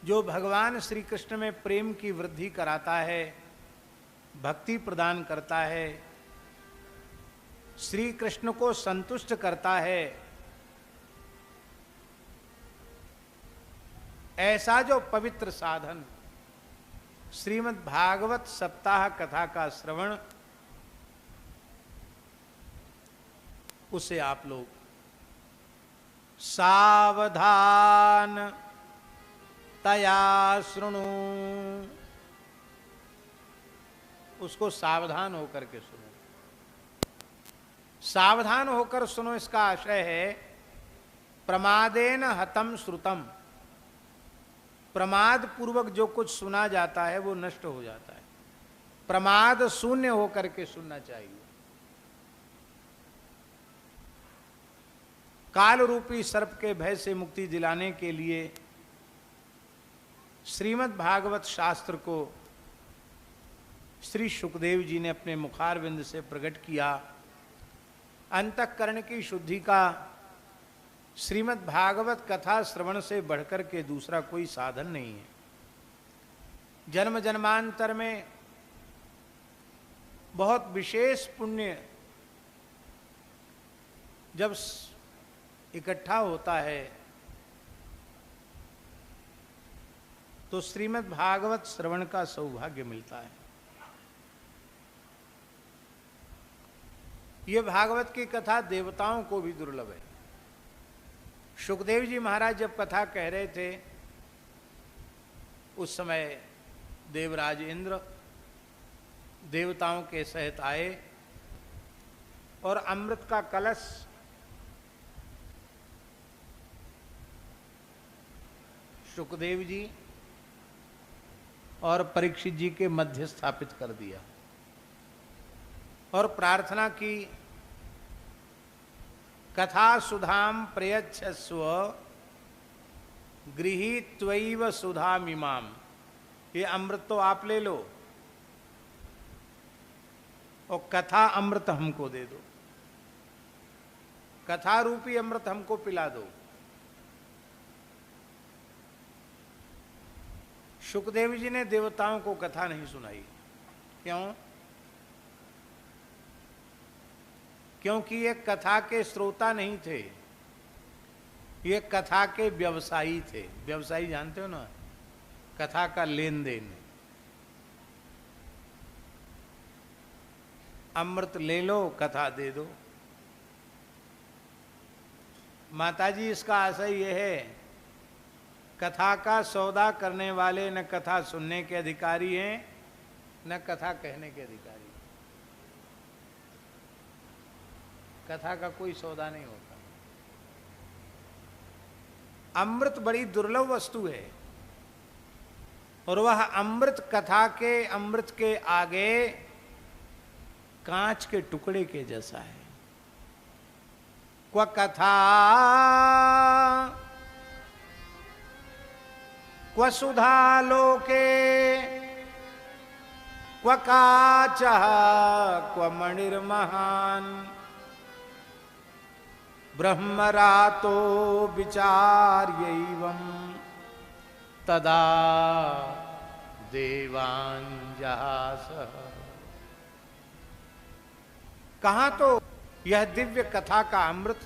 जो भगवान श्री कृष्ण में प्रेम की वृद्धि कराता है, भक्ति प्रदान करता है, श्री कृष्ण को संतुष्ट करता है, ऐसा जो पवित्र साधन श्रीमद् भागवत सप्ताह कथा का श्रवण, उसे आप लोग सावधान तया शृणु, उसको सावधान होकर के सुनो। सावधान होकर सुनो, इसका आशय है प्रमादेन हतम श्रुतम। प्रमाद पूर्वक जो कुछ सुना जाता है वो नष्ट हो जाता है। प्रमाद शून्य होकर के सुनना चाहिए। काल रूपी सर्प के भय से मुक्ति दिलाने के लिए श्रीमद् भागवत शास्त्र को श्री शुकदेव जी ने अपने मुखारविंद से प्रकट किया। अंतःकरण की शुद्धि का श्रीमद् भागवत कथा श्रवण से बढ़कर के दूसरा कोई साधन नहीं है। जन्म जन्मांतर में बहुत विशेष पुण्य जब इकट्ठा होता है तो श्रीमद् भागवत श्रवण का सौभाग्य मिलता है। ये भागवत की कथा देवताओं को भी दुर्लभ है। शुकदेव जी महाराज जब कथा कह रहे थे उस समय देवराज इंद्र देवताओं के सहित आए और अमृत का कलश शुकदेव जी और परीक्षित जी के मध्य स्थापित कर दिया और प्रार्थना की, कथा सुधाम प्रयच्छस्व गृहीत्वैव सुधामिमाम। ये अमृत तो आप ले लो और कथा अमृत हमको दे दो, कथा रूपी अमृत हमको पिला दो। शुकदेव जी ने देवताओं को कथा नहीं सुनाई। क्यों? क्योंकि ये कथा के श्रोता नहीं थे, ये कथा के व्यवसायी थे। व्यवसायी जानते हो ना, कथा का लेन देन। अमृत ले लो, कथा दे दो। माताजी, इसका आशय यह है कथा का सौदा करने वाले न कथा सुनने के अधिकारी हैं न कथा कहने के अधिकारी। कथा का कोई सौदा नहीं होता। अमृत बड़ी दुर्लभ वस्तु है और वह अमृत कथा के अमृत के आगे कांच के टुकड़े के जैसा है। क्व कथा क्व सुधा लोके क्व काचः क्व मणिर्महान् ब्रह्मरातो विचार्यैवं तदा देवान् जहासः। कहाँ तो यह दिव्य कथा का अमृत,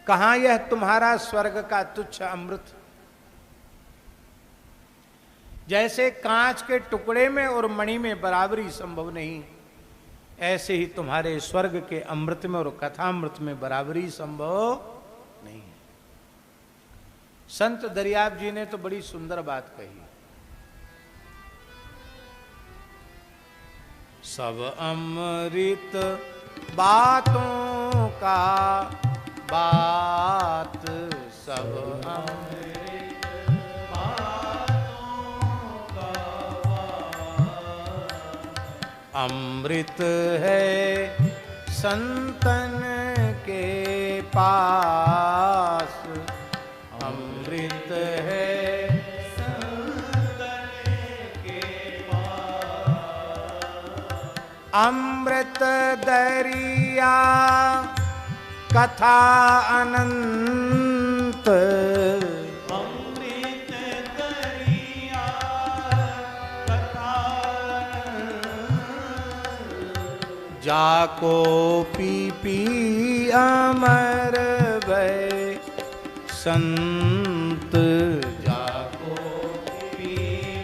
कहाँ यह तुम्हारा स्वर्ग का तुच्छ अमृत। जैसे कांच के टुकड़े में और मणि में बराबरी संभव नहीं, ऐसे ही तुम्हारे स्वर्ग के अमृत में और कथामृत में बराबरी संभव नहीं है। संत दरियाब जी ने तो बड़ी सुंदर बात कही। सब अमृत बातों का बात, सब अमृत अमृत है संतन के पास, अमृत है संतन के पास। अमृत दरिया कथा अनंत, अमृत जाको पी पी अमर भय संत, जाको पी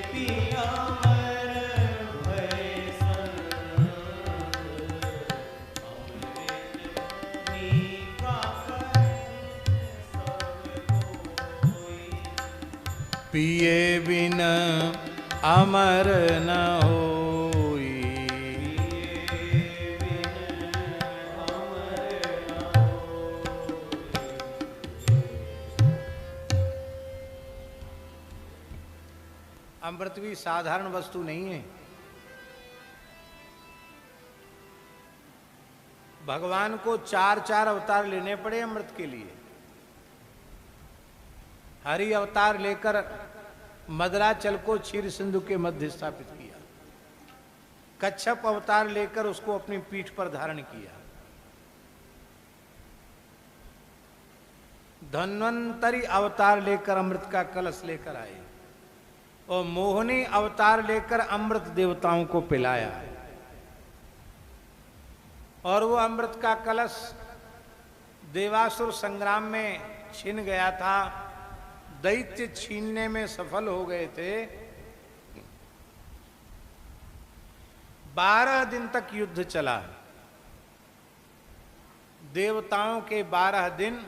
पी अमर भय संत, अमृत मीठा सब कोई, पिए बिन अमर न होई। अमृत भी साधारण वस्तु नहीं है। भगवान को 4 अवतार लेने पड़े अमृत के लिए। हरि अवतार लेकर मदराचल को क्षीर सिंधु के मध्य स्थापित किया। कच्छप अवतार लेकर उसको अपनी पीठ पर धारण किया। धन्वंतरी अवतार लेकर अमृत का कलश लेकर आए और मोहिनी अवतार लेकर अमृत देवताओं को पिलाया। और वो अमृत का कलश देवासुर संग्राम में छिन गया था, दैत्य छीनने में सफल हो गए थे। 12 दिन तक युद्ध चला। देवताओं के 12 दिन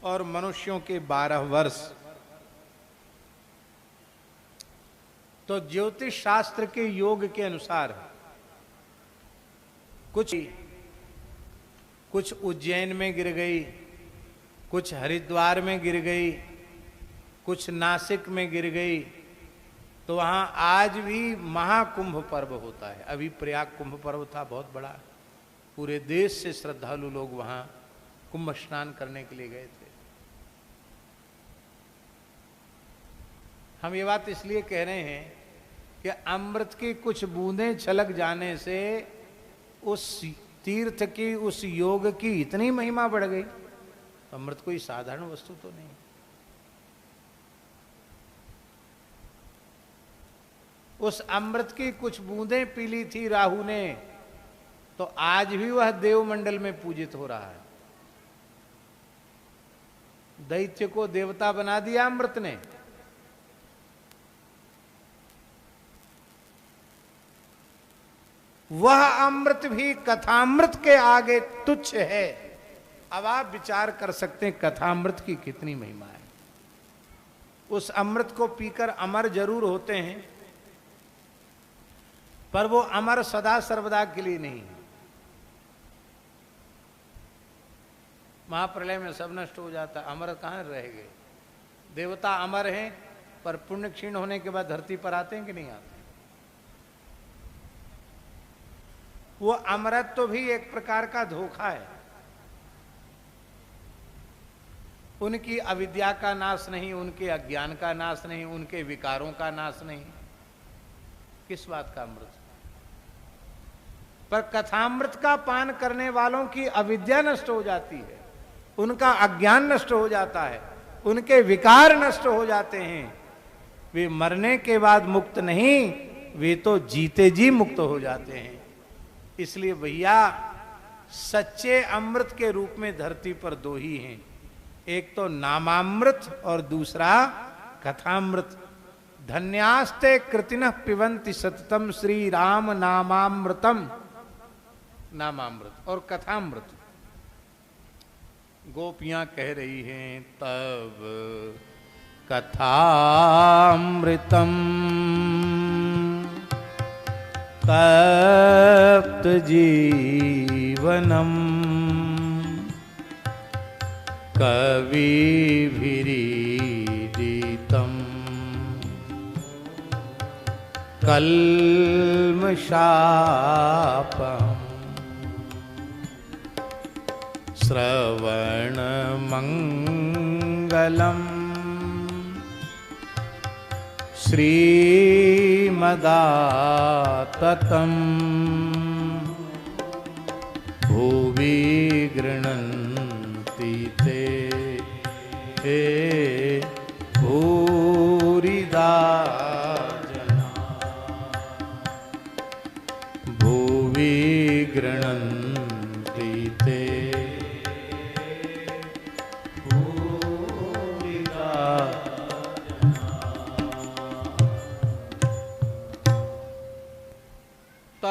और मनुष्यों के 12 वर्ष। तो ज्योतिष शास्त्र के योग के अनुसार कुछ उज्जैन में गिर गई, कुछ हरिद्वार में गिर गई, कुछ नासिक में गिर गई। तो वहां आज भी महाकुंभ पर्व होता है। अभी प्रयाग कुंभ पर्व था, बहुत बड़ा। पूरे देश से श्रद्धालु लोग वहां कुंभ स्नान करने के लिए गए थे। हम ये बात इसलिए कह रहे हैं कि अमृत की कुछ बूंदें छलक जाने से उस तीर्थ की, उस योग की इतनी महिमा बढ़ गई। अमृत कोई साधारण वस्तु तो नहीं। उस अमृत की कुछ बूंदें पी ली थी राहु ने, तो आज भी वह देवमंडल में पूजित हो रहा है। दैत्य को देवता बना दिया अमृत ने। वह अमृत भी कथामृत के आगे तुच्छ है। अब आप विचार कर सकते हैं कथामृत की कितनी महिमा है। उस अमृत को पीकर अमर जरूर होते हैं, पर वो अमर सदा सर्वदा के लिए नहीं है। महाप्रलय में सब नष्ट हो जाता, अमर कहां रह गए। देवता अमर हैं, पर पुण्य क्षीण होने के बाद धरती पर आते हैं कि नहीं आते। वो अमृत तो भी एक प्रकार का धोखा है। उनकी अविद्या का नाश नहीं, उनके अज्ञान का नाश नहीं, उनके विकारों का नाश नहीं। किस बात का अमृत। पर कथामृत का पान करने वालों की अविद्या नष्ट हो जाती है, उनका अज्ञान नष्ट हो जाता है, उनके विकार नष्ट हो जाते हैं। वे मरने के बाद मुक्त नहीं, वे तो जीते जी मुक्त हो जाते हैं। इसलिए भैया सच्चे अमृत के रूप में धरती पर 2 ही हैं, एक तो नामामृत और दूसरा कथामृत। धन्यास्ते कृतिनः पिबन्ति सततम श्री राम नामामृतम। नामामृत और कथामृत। गोपियां कह रही हैं तब कथामृतम तप्त जीवनम कविभिरीडितम कल्मषापहम् श्रवणमङ्गलम् श्रीमदाततं भुवि गृह्णन्ति ते भूरिदा जना। भुवि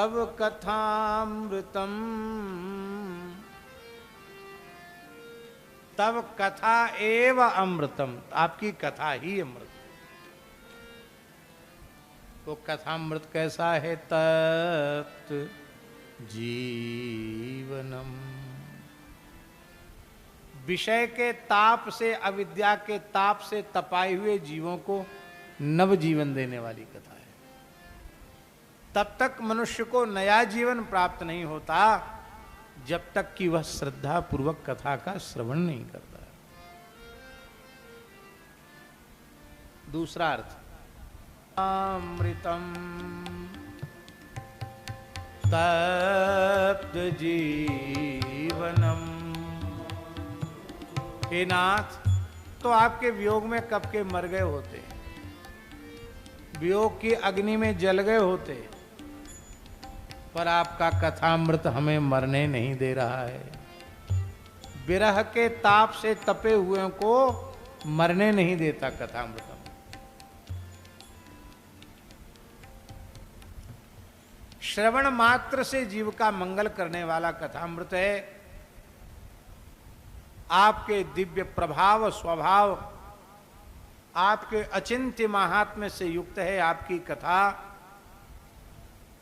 तव कथामृतम, तव कथा एव अमृतम, आपकी कथा ही अमृत। वो कथामृत कैसा है? तप्त जीवनम, विषय के ताप से, अविद्या के ताप से तपाए हुए जीवों को नव जीवन देने वाली कथा है। तब तक मनुष्य को नया जीवन प्राप्त नहीं होता जब तक कि वह श्रद्धा पूर्वक कथा का श्रवण नहीं करता। दूसरा अर्थ, अमृतम तप्त जीवनम। हे नाथ, तो आपके वियोग में कब के मर गए होते, वियोग की अग्नि में जल गए होते, पर आपका कथामृत हमें मरने नहीं दे रहा है। विरह के ताप से तपे हुए को मरने नहीं देता कथामृत। श्रवण मात्र से जीव का मंगल करने वाला कथामृत है। आपके दिव्य प्रभाव स्वभाव, आपके अचिंत्य महात्म्य से युक्त है आपकी कथा।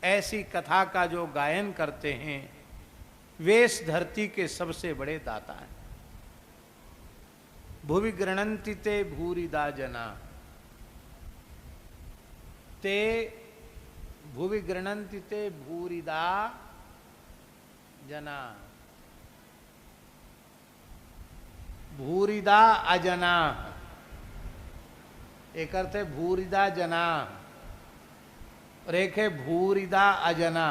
ऐसी कथा का जो गायन करते हैं वे इस धरती के सबसे बड़े दाता हैं। भुवि गृणन्ति ते भूरिदा जना, ते भुवि गृणन्ति ते भूरिदा जना, भूरिदा अजना। एक अर्थ है भूरिदा जना और एक है भूरिदा अजना।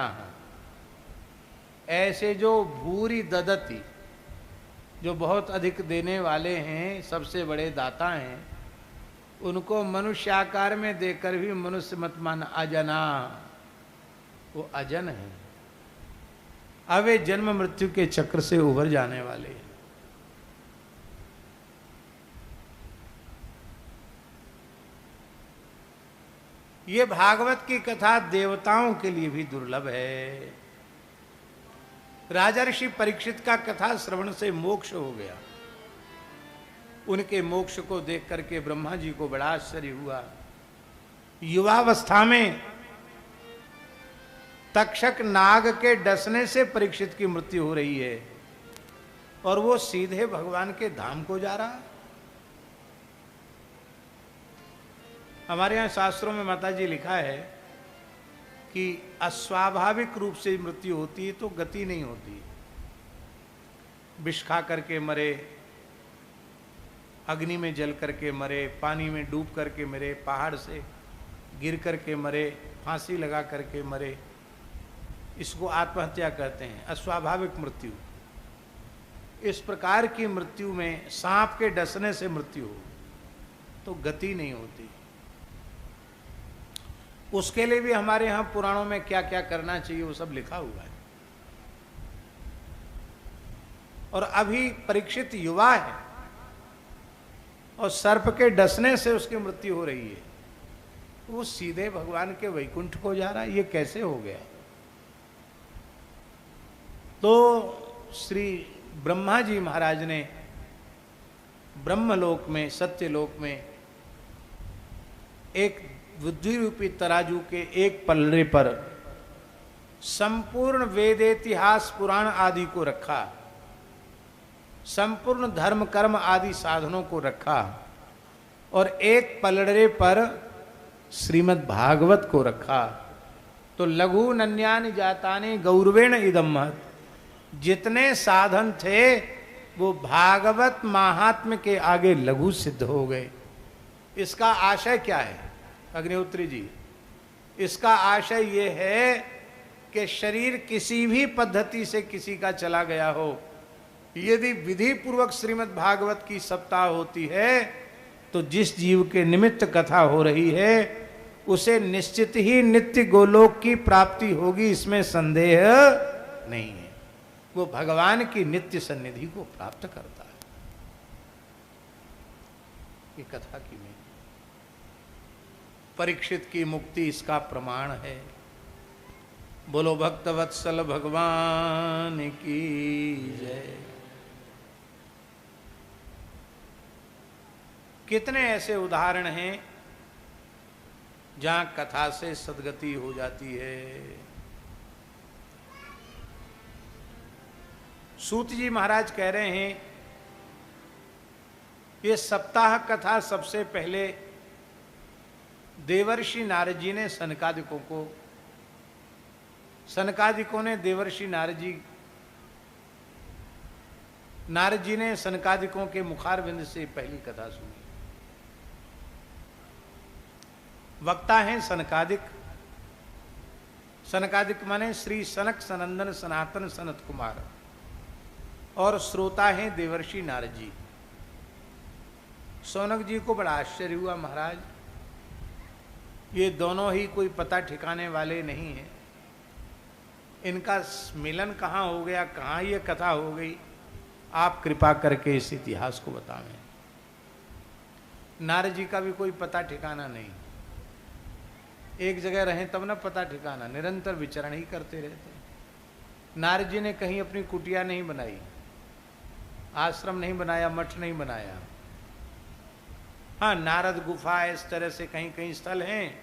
ऐसे जो भूरी ददती, जो बहुत अधिक देने वाले हैं, सबसे बड़े दाता हैं, उनको मनुष्य आकार में देकर भी मनुष्य मत मान अजना, वो अजन है। अब वे जन्म मृत्यु के चक्र से उभर जाने वाले हैं। ये भागवत की कथा देवताओं के लिए भी दुर्लभ है। राजा ऋषि परीक्षित का कथा श्रवण से मोक्ष हो गया। उनके मोक्ष को देख करके ब्रह्मा जी को बड़ा आश्चर्य हुआ। युवावस्था में तक्षक नाग के डसने से परीक्षित की मृत्यु हो रही है और वो सीधे भगवान के धाम को जा रहा। हमारे यहाँ शास्त्रों में माता जी लिखा है कि अस्वाभाविक रूप से मृत्यु होती है तो गति नहीं होती। विष खा करके मरे, अग्नि में जल करके मरे, पानी में डूब करके मरे, पहाड़ से गिर करके मरे, फांसी लगा करके मरे, इसको आत्महत्या कहते हैं, अस्वाभाविक मृत्यु। इस प्रकार की मृत्यु में सांप के डसने से मृत्यु हो तो गति नहीं होती। उसके लिए भी हमारे यहाँ पुराणों में क्या क्या करना चाहिए वो सब लिखा हुआ है। और अभी परीक्षित युवा है और सर्प के डसने से उसकी मृत्यु हो रही है, वो सीधे भगवान के वैकुंठ को जा रहा है। ये कैसे हो गया? तो श्री ब्रह्मा जी महाराज ने ब्रह्मलोक में, सत्यलोक में एक बुद्धि रूपी तराजू के एक पल्ले पर संपूर्ण वेद इतिहास पुराण आदि को रखा, संपूर्ण धर्म कर्म आदि साधनों को रखा और एक पलड़े पर श्रीमद् भागवत को रखा। तो लघु नन्यानि जातानि गौरवेण इदम महत्, जितने साधन थे वो भागवत महात्म्य के आगे लघु सिद्ध हो गए। इसका आशय क्या है अग्निहोत्री जी? इसका आशय ये है कि शरीर किसी भी पद्धति से किसी का चला गया हो, यदि विधि पूर्वक श्रीमद् भागवत की सप्ताह होती है तो जिस जीव के निमित्त कथा हो रही है उसे निश्चित ही नित्य गोलोक की प्राप्ति होगी, इसमें संदेह नहीं है। वो भगवान की नित्य सन्निधि को प्राप्त करता है। ये कथा की में परीक्षित की मुक्ति इसका प्रमाण है। बोलो भक्त वत्सल भगवान की जय। कितने ऐसे उदाहरण हैं जहां कथा से सद्गति हो जाती है। सूत जी महाराज कह रहे हैं ये सप्ताह कथा सबसे पहले देवर्षि नारद जी ने सनकादिकों ने देवर्षि नारद जी ने सनकादिकों के मुखारविंद से पहली कथा सुनी। वक्ता हैं सनकादिक, सनकादिक माने श्री सनक सनंदन सनातन सनत कुमार, और श्रोता हैं देवर्षि नारद जी। सौनक जी को बड़ा आश्चर्य हुआ, महाराज ये दोनों ही कोई पता ठिकाने वाले नहीं हैं, इनका मिलन कहाँ हो गया, कहाँ ये कथा हो गई, आप कृपा करके इस इतिहास को बतावें। नारद जी का भी कोई पता ठिकाना नहीं, एक जगह रहें तब ना पता ठिकाना, निरंतर विचरण ही करते रहते। नारद जी ने कहीं अपनी कुटिया नहीं बनाई, आश्रम नहीं बनाया, मठ नहीं बनाया। हाँ, नारद गुफा इस तरह से कहीं कहीं स्थल हैं,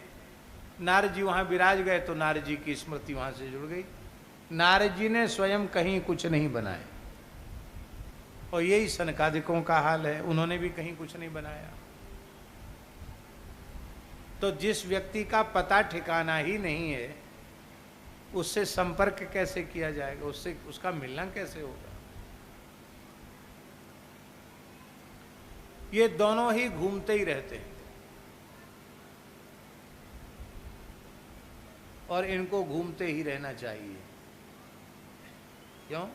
नारद जी वहां विराज गए तो नारद जी की स्मृति वहां से जुड़ गई। नारद जी ने स्वयं कहीं कुछ नहीं बनाया, और यही सनकादिकों का हाल है, उन्होंने भी कहीं कुछ नहीं बनाया। तो जिस व्यक्ति का पता ठिकाना ही नहीं है उससे संपर्क कैसे किया जाएगा, उससे उसका मिलना कैसे होगा। ये दोनों ही घूमते ही रहते हैं और इनको घूमते ही रहना चाहिए। क्यों?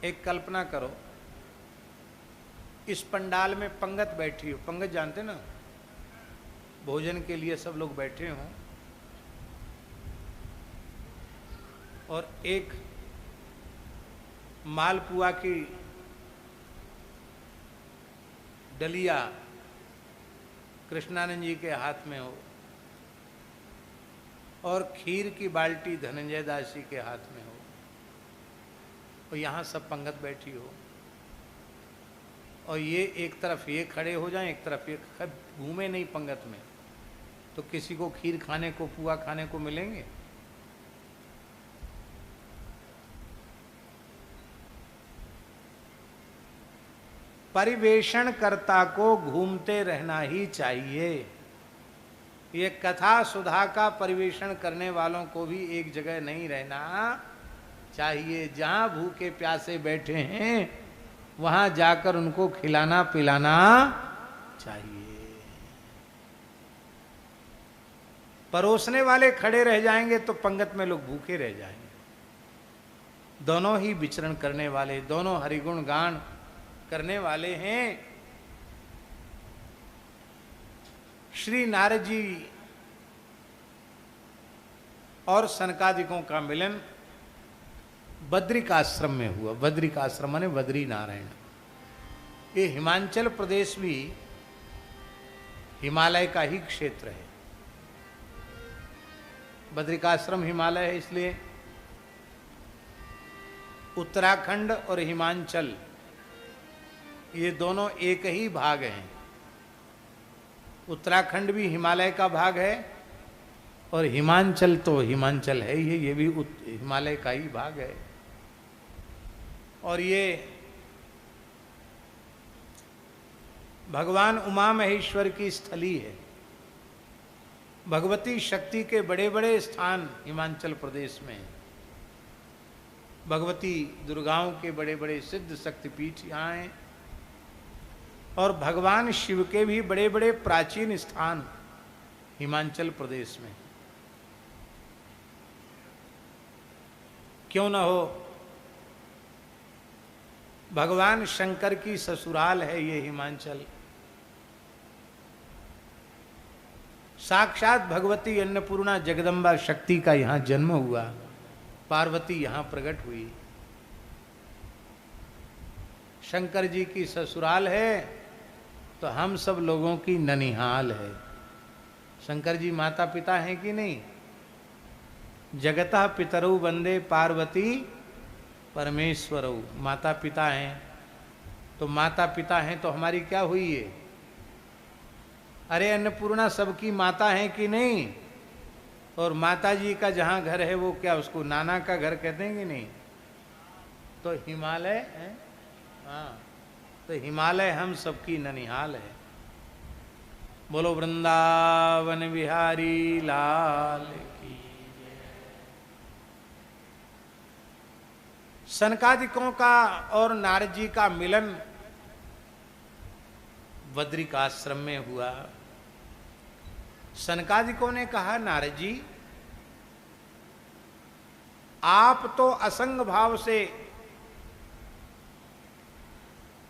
एक कल्पना करो, इस पंडाल में पंगत बैठी हो, पंगत जानते ना, भोजन के लिए सब लोग बैठे हों, और एक मालपुआ की डलिया कृष्णानंद जी के हाथ में हो और खीर की बाल्टी धनंजय दास जी के हाथ में हो, और यहाँ सब पंगत बैठी हो, और ये एक तरफ ये खड़े हो जाएं, एक तरफ ये घूमे नहीं पंगत में, तो किसी को खीर खाने को, पुआ खाने को मिलेंगे? परिवेषणकर्ता को घूमते रहना ही चाहिए। ये कथा सुधा का परिवेषण करने वालों को भी एक जगह नहीं रहना चाहिए। जहां भूखे प्यासे बैठे हैं वहां जाकर उनको खिलाना पिलाना चाहिए। परोसने वाले खड़े रह जाएंगे तो पंगत में लोग भूखे रह जाएंगे। दोनों ही विचरण करने वाले, दोनों हरिगुण गान करने वाले हैं। श्री नारद जी और सनकादिकों का मिलन बद्रिकाश्रम में हुआ। बद्रिकाश्रम माने बद्री नारायण। ये हिमाचल प्रदेश भी हिमालय का ही क्षेत्र है। बद्रिकाश्रम हिमालय है, इसलिए उत्तराखंड और हिमाचल ये दोनों एक ही भाग हैं। उत्तराखंड भी हिमालय का भाग है और हिमाचल तो हिमाचल है ही, ये भी हिमालय का ही भाग है। और ये भगवान उमा महेश्वर की स्थली है। भगवती शक्ति के बड़े बड़े स्थान हिमाचल प्रदेश में हैं। भगवती दुर्गाओं के बड़े बड़े सिद्ध शक्तिपीठ यहाँ हैं, और भगवान शिव के भी बड़े बड़े प्राचीन स्थान हिमाचल प्रदेश में। क्यों न हो, भगवान शंकर की ससुराल है ये हिमाचल। साक्षात भगवती अन्नपूर्णा जगदम्बा शक्ति का यहाँ जन्म हुआ, पार्वती यहाँ प्रकट हुई। शंकर जी की ससुराल है तो हम सब लोगों की ननिहाल है। शंकर जी माता पिता हैं कि नहीं? जगतः पितरौ वंदे पार्वती परमेश्वरौ, माता पिता हैं। तो माता पिता हैं तो हमारी क्या हुई है? अरे अन्नपूर्णा सबकी माता है कि नहीं? और माता जी का जहां घर है वो क्या उसको नाना का घर कहते हैं कि नहीं? तो हिमालय है, हाँ, तो हिमालय हम सबकी ननिहाल है। बोलो वृंदावन बिहारी लाल की। सनकादिकों का और नारद जी का मिलन बद्रिकाश्रम में हुआ। सनकादिकों ने कहा, नारद जी आप तो असंग भाव से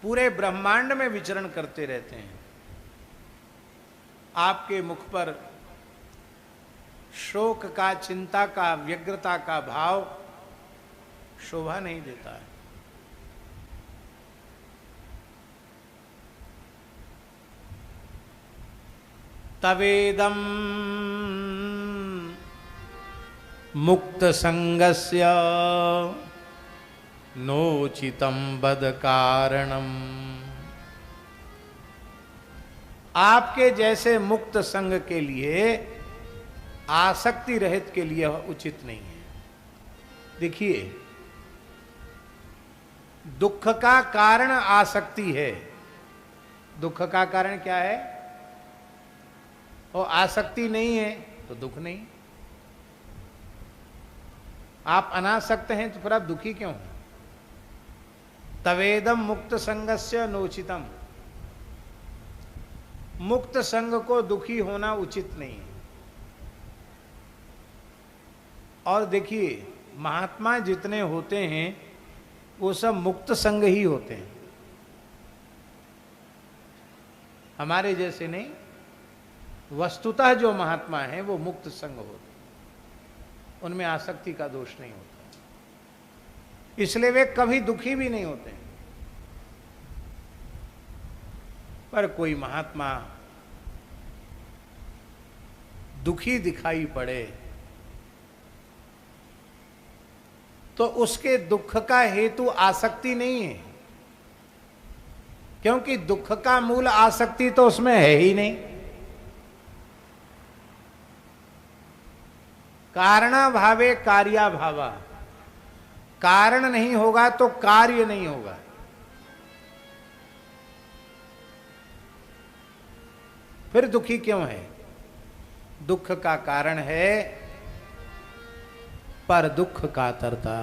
पूरे ब्रह्मांड में विचरण करते रहते हैं, आपके मुख पर शोक का, चिंता का, व्यग्रता का भाव शोभा नहीं देता है। तवेदम मुक्त संगस्य नोचितम बद कारणम। आपके जैसे मुक्त संग के लिए, आसक्ति रहित के लिए उचित नहीं है। देखिए, दुख का कारण आसक्ति है। दुख का कारण क्या है? और आसक्ति नहीं है तो दुख नहीं। आप अनासक्त हैं तो फिर आप दुखी क्यों हैं? तवेदम मुक्त संगस्य नोचितम। मुक्त संग को दुखी होना उचित नहीं है। और देखिए, महात्मा जितने होते हैं वो सब मुक्त संग ही होते हैं, हमारे जैसे नहीं। वस्तुतः जो महात्मा हैं वो मुक्त संग होते हैं, उनमें आसक्ति का दोष नहीं होता, इसलिए वे कभी दुखी भी नहीं होते। पर कोई महात्मा दुखी दिखाई पड़े तो उसके दुख का हेतु आसक्ति नहीं है, क्योंकि दुख का मूल आसक्ति तो उसमें है ही नहीं। कारणा भावे कार्या भावा, कारण नहीं होगा तो कार्य नहीं होगा। फिर दुखी क्यों है? दुख का कारण है पर दुख कातरता।